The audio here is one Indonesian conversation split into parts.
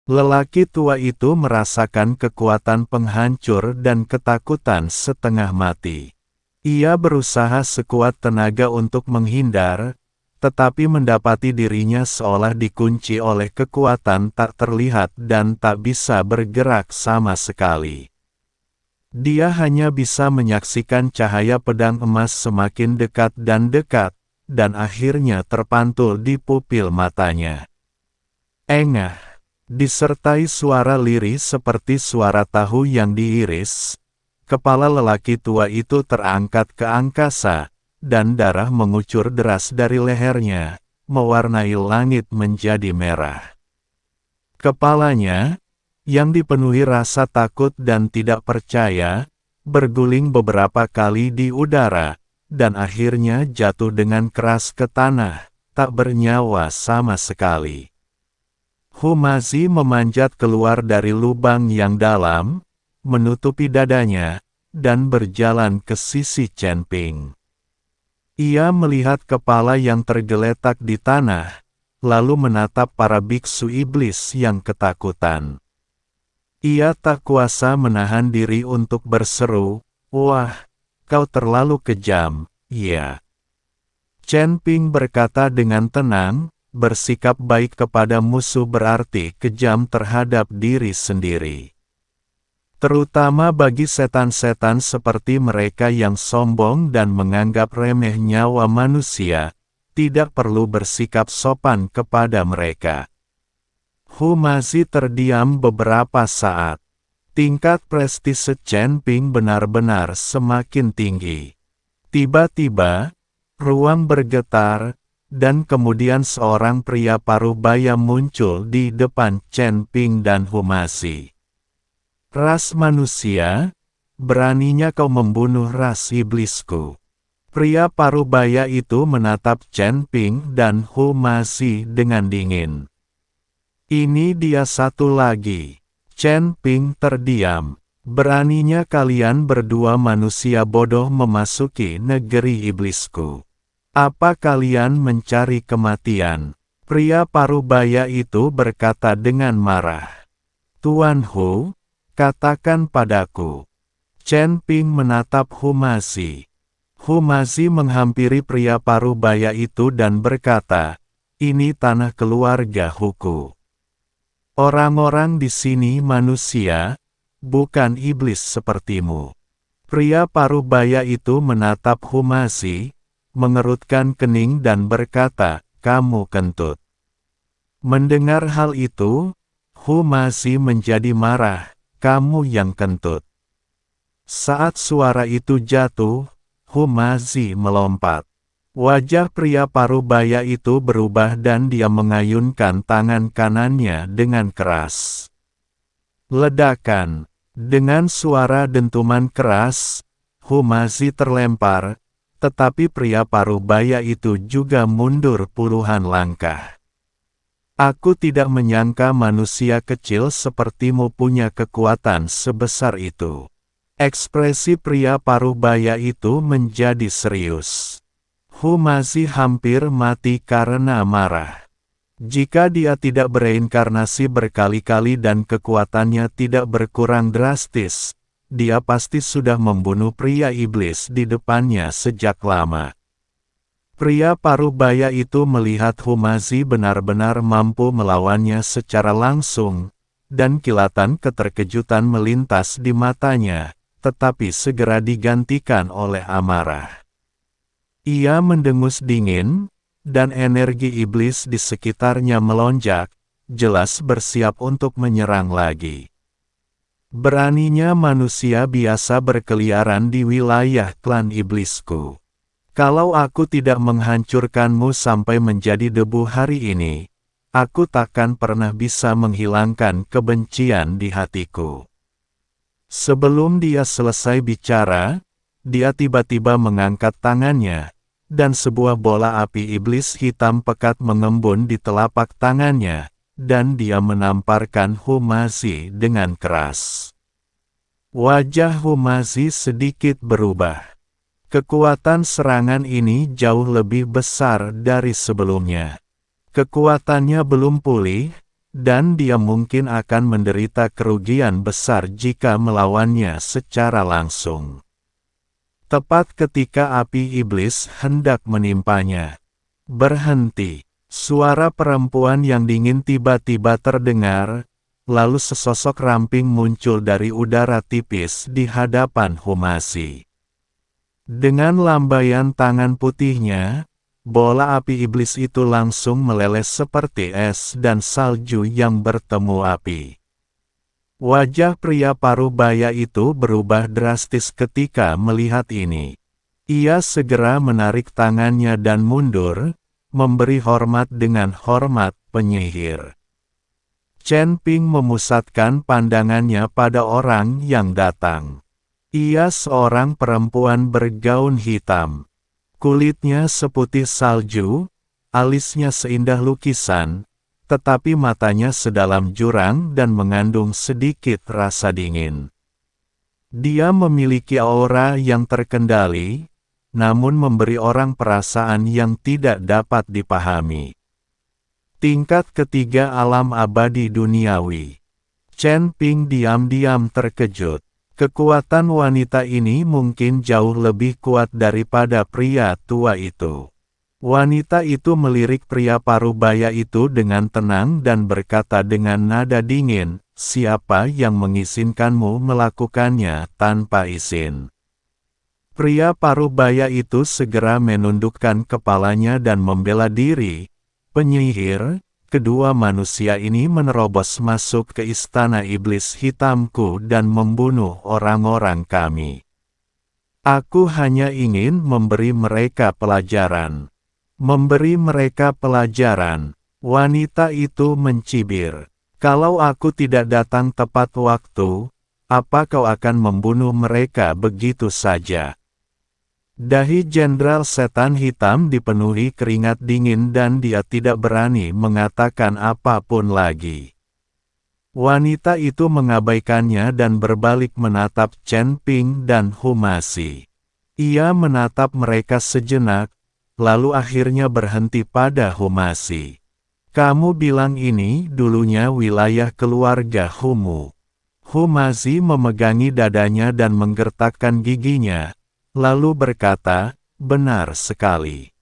Lelaki tua itu merasakan kekuatan penghancur dan ketakutan setengah mati. Ia berusaha sekuat tenaga untuk menghindar, tetapi mendapati dirinya seolah dikunci oleh kekuatan tak terlihat dan tak bisa bergerak sama sekali. Dia hanya bisa menyaksikan cahaya pedang emas semakin dekat, dan akhirnya terpantul di pupil matanya. Engah, disertai suara lirih seperti suara tahu yang diiris, kepala lelaki tua itu terangkat ke angkasa, dan darah mengucur deras dari lehernya, mewarnai langit menjadi merah. Kepalanya, yang dipenuhi rasa takut dan tidak percaya, berguling beberapa kali di udara, dan akhirnya jatuh dengan keras ke tanah, tak bernyawa sama sekali. Humazi memanjat keluar dari lubang yang dalam, menutupi dadanya, dan berjalan ke sisi Chen Ping. Ia melihat kepala yang tergeletak di tanah, lalu menatap para biksu iblis yang ketakutan. Ia tak kuasa menahan diri untuk berseru, "Wah, kau terlalu kejam, ya." Chen Ping berkata dengan tenang, bersikap baik kepada musuh berarti kejam terhadap diri sendiri. Terutama bagi setan-setan seperti mereka yang sombong dan menganggap remeh nyawa manusia, tidak perlu bersikap sopan kepada mereka. Humazi terdiam beberapa saat. Tingkat prestise Chen Ping benar-benar semakin tinggi. Tiba-tiba, ruang bergetar, dan kemudian seorang pria paruh baya muncul di depan Chen Ping dan Humazi. "Ras manusia, beraninya kau membunuh ras iblisku." Pria paruh baya itu menatap Chen Ping dan Humazi dengan dingin. "Ini dia satu lagi." Chen Ping terdiam. "Beraninya kalian berdua manusia bodoh memasuki negeri iblisku. Apa kalian mencari kematian?" Pria paruh baya itu berkata dengan marah. "Tuan Hu, katakan padaku." Chen Ping menatap Humazi. Humazi menghampiri pria paruh baya itu dan berkata, "Ini tanah keluarga Huku. Orang-orang di sini manusia, bukan iblis sepertimu." Pria paruh baya itu menatap Humazi, mengerutkan kening dan berkata, "Kamu kentut." Mendengar hal itu, Humazi menjadi marah, "Kamu yang kentut." Saat suara itu jatuh, Humazi melompat. Wajah pria paruh baya itu berubah dan dia mengayunkan tangan kanannya dengan keras. Ledakan. Dengan suara dentuman keras, Humazi terlempar, tetapi pria paruh baya itu juga mundur puluhan langkah. "Aku tidak menyangka manusia kecil sepertimu punya kekuatan sebesar itu." Ekspresi pria paruh baya itu menjadi serius. Humazi hampir mati karena marah. Jika dia tidak bereinkarnasi berkali-kali dan kekuatannya tidak berkurang drastis, dia pasti sudah membunuh pria iblis di depannya sejak lama. Pria paruh baya itu melihat Humazi benar-benar mampu melawannya secara langsung, dan kilatan keterkejutan melintas di matanya, tetapi segera digantikan oleh amarah. Ia mendengus dingin, dan energi iblis di sekitarnya melonjak, jelas bersiap untuk menyerang lagi. Beraninya manusia biasa berkeliaran di wilayah klan iblisku. Kalau aku tidak menghancurkanmu sampai menjadi debu hari ini, aku takkan pernah bisa menghilangkan kebencian di hatiku. Sebelum dia selesai bicara, dia tiba-tiba mengangkat tangannya, dan sebuah bola api iblis hitam pekat mengembun di telapak tangannya, dan dia menamparkan Humazi dengan keras. Wajah Humazi sedikit berubah. Kekuatan serangan ini jauh lebih besar dari sebelumnya. Kekuatannya belum pulih, dan dia mungkin akan menderita kerugian besar jika melawannya secara langsung. Tepat ketika api iblis hendak menimpanya. Berhenti. Suara perempuan yang dingin tiba-tiba terdengar, lalu sesosok ramping muncul dari udara tipis di hadapan Humasi. Dengan lambaian tangan putihnya, bola api iblis itu langsung meleleh seperti es dan salju yang bertemu api. Wajah pria parubaya itu berubah drastis ketika melihat ini. Ia segera menarik tangannya dan mundur, memberi hormat dengan hormat penyihir. Chen Ping memusatkan pandangannya pada orang yang datang. Ia seorang perempuan bergaun hitam. Kulitnya seputih salju, alisnya seindah lukisan, tetapi matanya sedalam jurang dan mengandung sedikit rasa dingin. Dia memiliki aura yang terkendali, namun memberi orang perasaan yang tidak dapat dipahami. Tingkat ketiga alam abadi duniawi. Chen Ping diam-diam terkejut. Kekuatan wanita ini mungkin jauh lebih kuat daripada pria tua itu. Wanita itu melirik pria parubaya itu dengan tenang dan berkata dengan nada dingin, "Siapa yang mengizinkanmu melakukannya tanpa izin?" Pria parubaya itu segera menundukkan kepalanya dan membela diri. "Penyihir, kedua manusia ini menerobos masuk ke istana iblis hitamku dan membunuh orang-orang kami. Aku hanya ingin memberi mereka pelajaran." Memberi mereka pelajaran. Wanita itu mencibir. "Kalau aku tidak datang tepat waktu, apa kau akan membunuh mereka begitu saja?" Dahi Jenderal Setan Hitam dipenuhi keringat dingin dan dia tidak berani mengatakan apapun lagi. Wanita itu mengabaikannya dan berbalik menatap Chen Ping dan Humasi. Ia menatap mereka sejenak, lalu akhirnya berhenti pada Humasi. "Kamu bilang ini dulunya wilayah keluarga Humu." Humasi memegangi dadanya dan menggertakkan giginya, lalu berkata, "Benar sekali.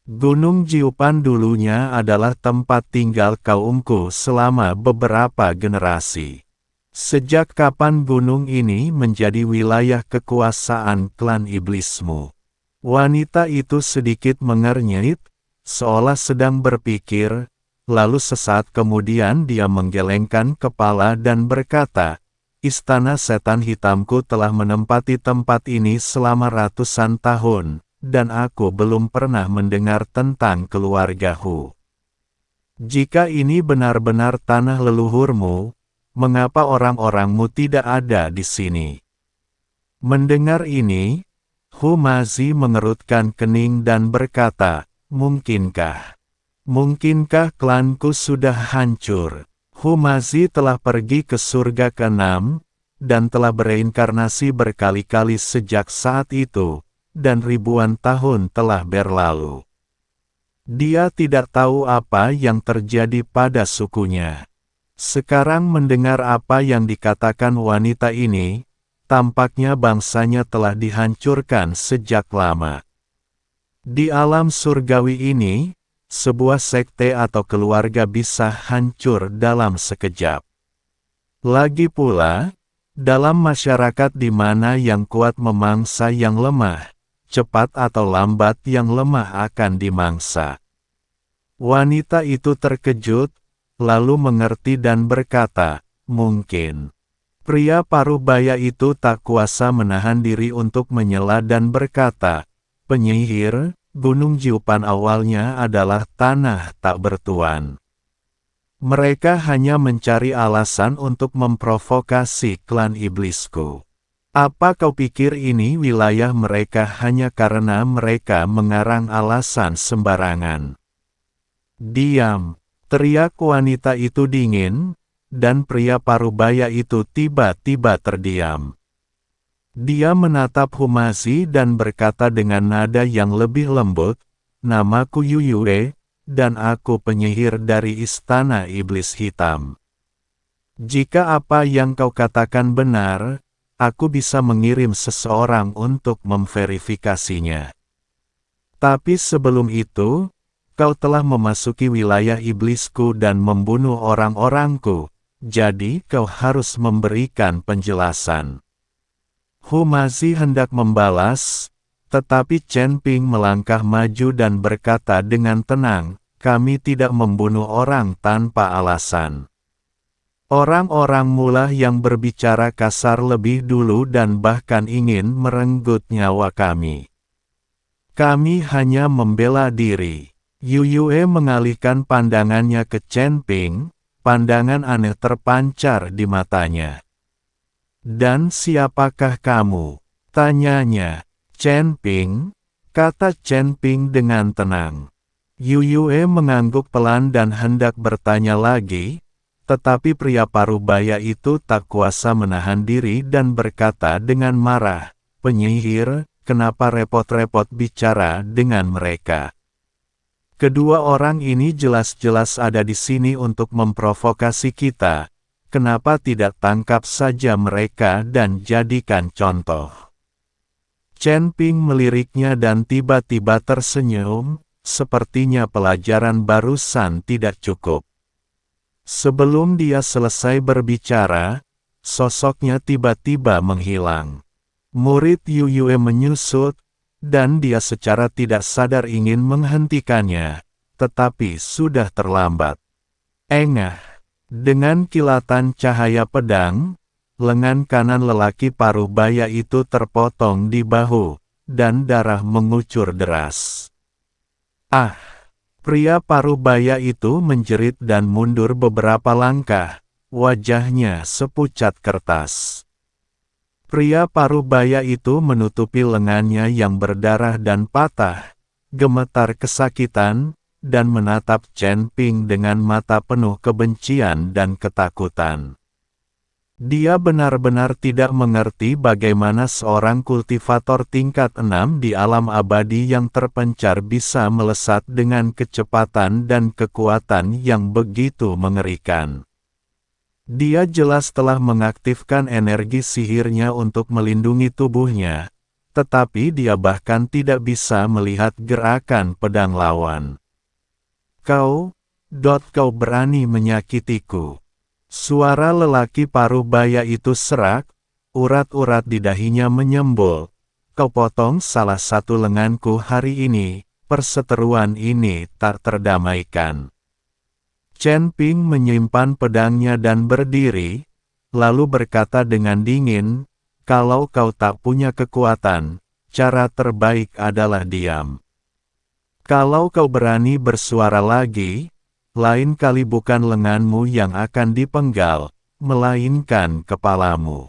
Gunung Jiupan dulunya adalah tempat tinggal kaumku selama beberapa generasi. Sejak kapan gunung ini menjadi wilayah kekuasaan klan iblismu?" Wanita itu sedikit mengernyit, seolah sedang berpikir, lalu sesaat kemudian dia menggelengkan kepala dan berkata, "Istana setan hitamku telah menempati tempat ini selama ratusan tahun, dan aku belum pernah mendengar tentang keluarga Hu. Jika ini benar-benar tanah leluhurmu, mengapa orang-orangmu tidak ada di sini?" Mendengar ini, Humasi mengerutkan kening dan berkata, "Mungkinkah? Mungkinkah klanku sudah hancur?" Humasi telah pergi ke surga ke-6, dan telah bereinkarnasi berkali-kali sejak saat itu, dan ribuan tahun telah berlalu. Dia tidak tahu apa yang terjadi pada sukunya. Sekarang mendengar apa yang dikatakan wanita ini, tampaknya bangsanya telah dihancurkan sejak lama. Di alam surgawi ini, sebuah sekte atau keluarga bisa hancur dalam sekejap. Lagi pula, dalam masyarakat di mana yang kuat memangsa yang lemah, cepat atau lambat yang lemah akan dimangsa. Wanita itu terkejut, lalu mengerti dan berkata, "Mungkin." Pria parubaya itu tak kuasa menahan diri untuk menyela dan berkata, "Penyihir, Gunung Jiupan awalnya adalah tanah tak bertuan. Mereka hanya mencari alasan untuk memprovokasi klan iblisku. Apa kau pikir ini wilayah mereka hanya karena mereka mengarang alasan sembarangan?" "Diam!" teriak wanita itu dingin, dan pria parubaya itu tiba-tiba terdiam. Dia menatap Humasi dan berkata dengan nada yang lebih lembut, "Namaku Yuyue, dan aku penyihir dari istana iblis hitam. Jika apa yang kau katakan benar, aku bisa mengirim seseorang untuk memverifikasinya. Tapi sebelum itu, kau telah memasuki wilayah iblisku dan membunuh orang-orangku, jadi kau harus memberikan penjelasan. Humazi hendak membalas, tetapi Chen Ping melangkah maju dan berkata dengan tenang, kami tidak membunuh orang tanpa alasan. Orang-orang mula yang berbicara kasar lebih dulu dan bahkan ingin merenggut nyawa kami. Kami hanya membela diri. Yu Yue mengalihkan pandangannya ke Chen Ping, pandangan aneh terpancar di matanya. Dan siapakah kamu? Tanyanya. Chen Ping, kata Chen Ping dengan tenang. Yu Yue mengangguk pelan dan hendak bertanya lagi, tetapi pria parubaya itu tak kuasa menahan diri dan berkata dengan marah, penyihir, kenapa repot-repot bicara dengan mereka? Kedua orang ini jelas-jelas ada di sini untuk memprovokasi kita, kenapa tidak tangkap saja mereka dan jadikan contoh? Chen Ping meliriknya dan tiba-tiba tersenyum, sepertinya pelajaran barusan tidak cukup. Sebelum dia selesai berbicara, sosoknya tiba-tiba menghilang. Murid Yu Yue menyusut, dan dia secara tidak sadar ingin menghentikannya, tetapi sudah terlambat. Engah, dengan kilatan cahaya pedang, lengan kanan lelaki parubaya itu terpotong di bahu, dan darah mengucur deras. Ah! Pria parubaya itu menjerit dan mundur beberapa langkah, wajahnya sepucat kertas. Pria parubaya itu menutupi lengannya yang berdarah dan patah, gemetar kesakitan, dan menatap Chen Ping dengan mata penuh kebencian dan ketakutan. Dia benar-benar tidak mengerti bagaimana seorang kultivator tingkat 6 di alam abadi yang terpencar bisa melesat dengan kecepatan dan kekuatan yang begitu mengerikan. Dia jelas telah mengaktifkan energi sihirnya untuk melindungi tubuhnya, tetapi dia bahkan tidak bisa melihat gerakan pedang lawan. Kau berani menyakitiku. Suara lelaki parubaya itu serak, urat-urat di dahinya menyembul. Kau potong salah satu lenganku hari ini, perseteruan ini tak terdamaikan. Chen Ping menyimpan pedangnya dan berdiri, lalu berkata dengan dingin, kalau kau tak punya kekuatan, cara terbaik adalah diam. Kalau kau berani bersuara lagi, lain kali bukan lenganmu yang akan dipenggal, melainkan kepalamu.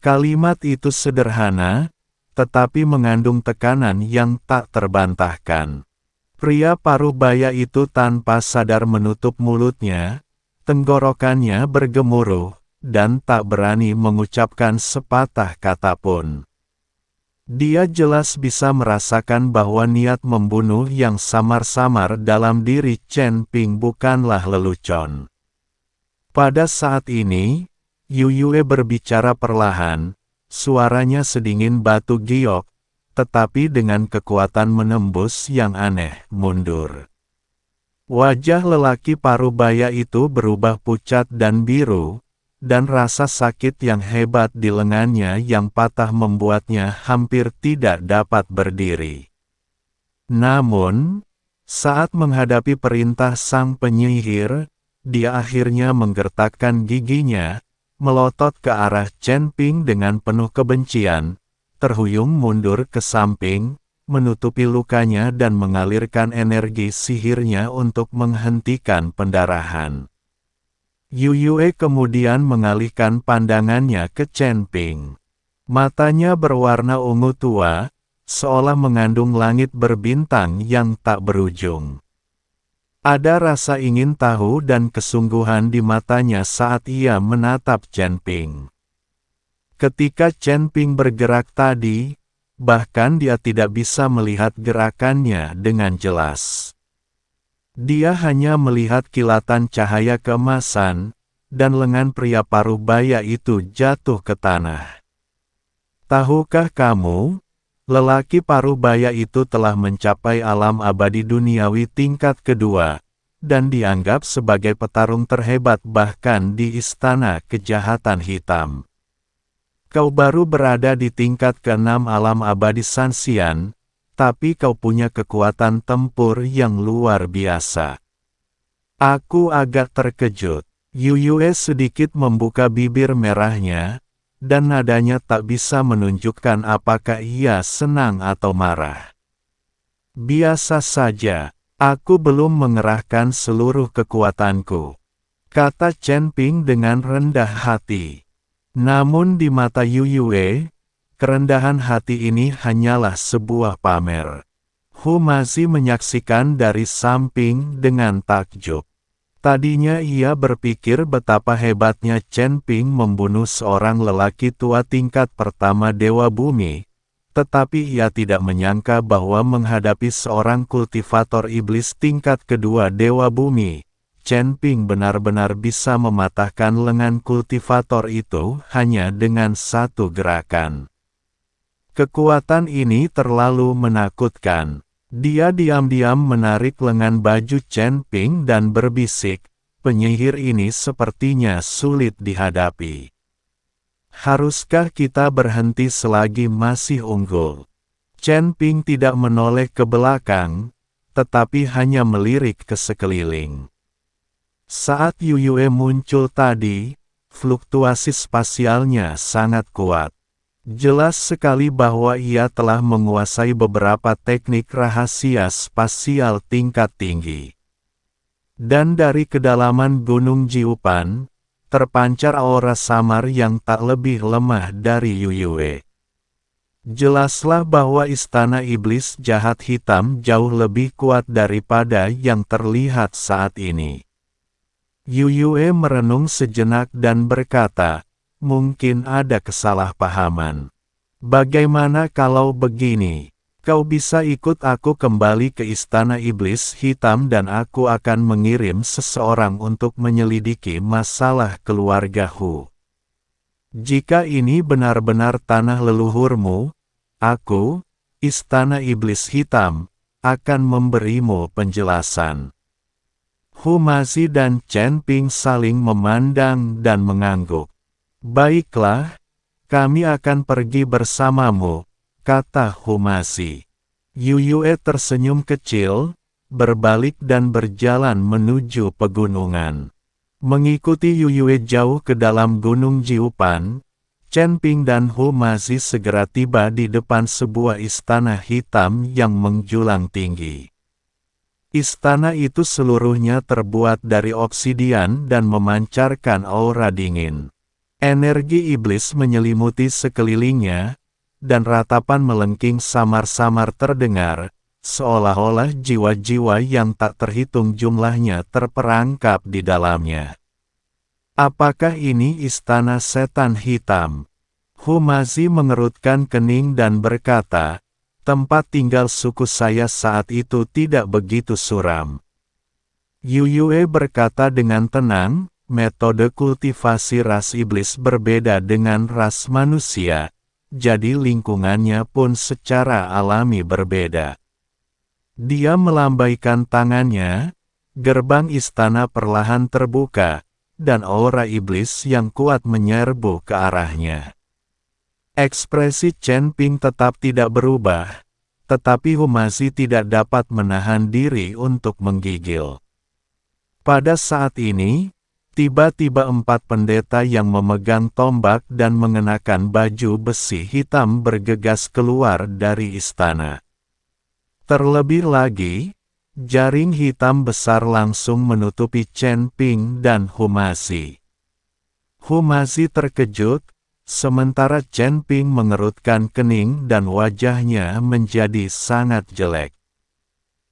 Kalimat itu sederhana, tetapi mengandung tekanan yang tak terbantahkan. Pria parubaya itu tanpa sadar menutup mulutnya, tenggorokannya bergemuruh, dan tak berani mengucapkan sepatah kata pun. Dia jelas bisa merasakan bahwa niat membunuh yang samar-samar dalam diri Chen Ping bukanlah lelucon. Pada saat ini, Yu Yue berbicara perlahan, suaranya sedingin batu giok, tetapi dengan kekuatan menembus yang aneh, mundur. Wajah lelaki parubaya itu berubah pucat dan biru, dan rasa sakit yang hebat di lengannya yang patah membuatnya hampir tidak dapat berdiri. Namun, saat menghadapi perintah sang penyihir, dia akhirnya menggertakkan giginya, melotot ke arah Chen Ping dengan penuh kebencian, terhuyung mundur ke samping, menutupi lukanya dan mengalirkan energi sihirnya untuk menghentikan pendarahan. Yu Yue kemudian mengalihkan pandangannya ke Chen Ping. Matanya berwarna ungu tua, seolah mengandung langit berbintang yang tak berujung. Ada rasa ingin tahu dan kesungguhan di matanya saat ia menatap Chen Ping. Ketika Chen Ping bergerak tadi, bahkan dia tidak bisa melihat gerakannya dengan jelas. Dia hanya melihat kilatan cahaya keemasan, dan lengan pria paruh baya itu jatuh ke tanah. Tahukah kamu, lelaki paruh baya itu telah mencapai alam abadi duniawi tingkat kedua, dan dianggap sebagai petarung terhebat bahkan di Istana Kejahatan Hitam. Kau baru berada di tingkat ke-6 alam abadi Sanxian, tapi kau punya kekuatan tempur yang luar biasa. Aku agak terkejut. Yuyue sedikit membuka bibir merahnya, dan nadanya tak bisa menunjukkan apakah ia senang atau marah. Biasa saja. Aku belum mengerahkan seluruh kekuatanku, kata Chen Ping dengan rendah hati. Namun di mata Yuyue, kerendahan hati ini hanyalah sebuah pamer. Hu Mazi menyaksikan dari samping dengan takjub. Tadinya ia berpikir betapa hebatnya Chen Ping membunuh seorang lelaki tua tingkat pertama Dewa Bumi. Tetapi ia tidak menyangka bahwa menghadapi seorang kultivator iblis tingkat kedua Dewa Bumi, Chen Ping benar-benar bisa mematahkan lengan kultivator itu hanya dengan satu gerakan. Kekuatan ini terlalu menakutkan. Dia diam-diam menarik lengan baju Chen Ping dan berbisik, penyihir ini sepertinya sulit dihadapi. Haruskah kita berhenti selagi masih unggul? Chen Ping tidak menoleh ke belakang, tetapi hanya melirik ke sekeliling. Saat Yuyue muncul tadi, fluktuasi spasialnya sangat kuat. Jelas sekali bahwa ia telah menguasai beberapa teknik rahasia spasial tingkat tinggi. Dan dari kedalaman Gunung Jiupan, terpancar aura samar yang tak lebih lemah dari Yuyue. Jelaslah bahwa istana iblis jahat hitam jauh lebih kuat daripada yang terlihat saat ini. Yuyue merenung sejenak dan berkata, mungkin ada kesalahpahaman. Bagaimana kalau begini? Kau bisa ikut aku kembali ke istana iblis hitam dan aku akan mengirim seseorang untuk menyelidiki masalah keluarga Hu. Jika ini benar-benar tanah leluhurmu, aku, istana iblis hitam, akan memberimu penjelasan. Hu Mazi dan Chen Ping saling memandang dan mengangguk. Baiklah, kami akan pergi bersamamu, kata Hu Mazi. Yuyue tersenyum kecil, berbalik dan berjalan menuju pegunungan. Mengikuti Yuyue jauh ke dalam Gunung Jiupan, Chen Ping dan Hu Mazi segera tiba di depan sebuah istana hitam yang menjulang tinggi. Istana itu seluruhnya terbuat dari obsidian dan memancarkan aura dingin. Energi iblis menyelimuti sekelilingnya, dan ratapan melengking samar-samar terdengar, seolah-olah jiwa-jiwa yang tak terhitung jumlahnya terperangkap di dalamnya. Apakah ini istana setan hitam? Hu Mazi mengerutkan kening dan berkata, tempat tinggal suku saya saat itu tidak begitu suram. Yuyue berkata dengan tenang, metode kultivasi ras iblis berbeda dengan ras manusia, jadi lingkungannya pun secara alami berbeda. Dia melambaikan tangannya, gerbang istana perlahan terbuka, dan aura iblis yang kuat menyerbu ke arahnya. Ekspresi Chen Ping tetap tidak berubah, tetapi Hu Mazi tidak dapat menahan diri untuk menggigil. Pada saat ini, tiba-tiba 4 pendeta yang memegang tombak dan mengenakan baju besi hitam bergegas keluar dari istana. Terlebih lagi, jaring hitam besar langsung menutupi Chen Ping dan Hu Mazi. Hu Mazi terkejut, sementara Chen Ping mengerutkan kening dan wajahnya menjadi sangat jelek.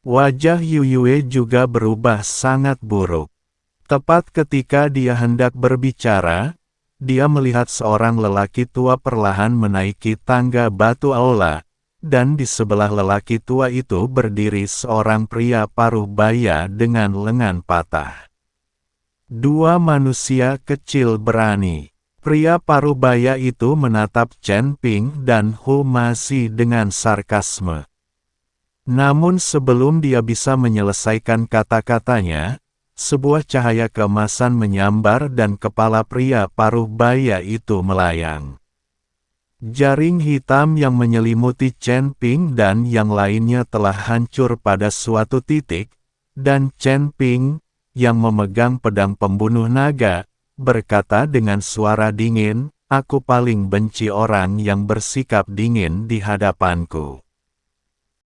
Wajah Yuyue juga berubah sangat buruk. Tepat ketika dia hendak berbicara, dia melihat seorang lelaki tua perlahan menaiki tangga batu aula, dan di sebelah lelaki tua itu berdiri seorang pria paruh baya dengan lengan patah. Dua manusia kecil berani. Pria paruh baya itu menatap Chen Ping dan Hu Maxi dengan sarkasme. Namun sebelum dia bisa menyelesaikan kata-katanya, sebuah cahaya keemasan menyambar dan kepala pria paruh baya itu melayang. Jaring hitam yang menyelimuti Chen Ping dan yang lainnya telah hancur pada suatu titik, dan Chen Ping, yang memegang pedang pembunuh naga, berkata dengan suara dingin, "Aku paling benci orang yang bersikap dingin di hadapanku."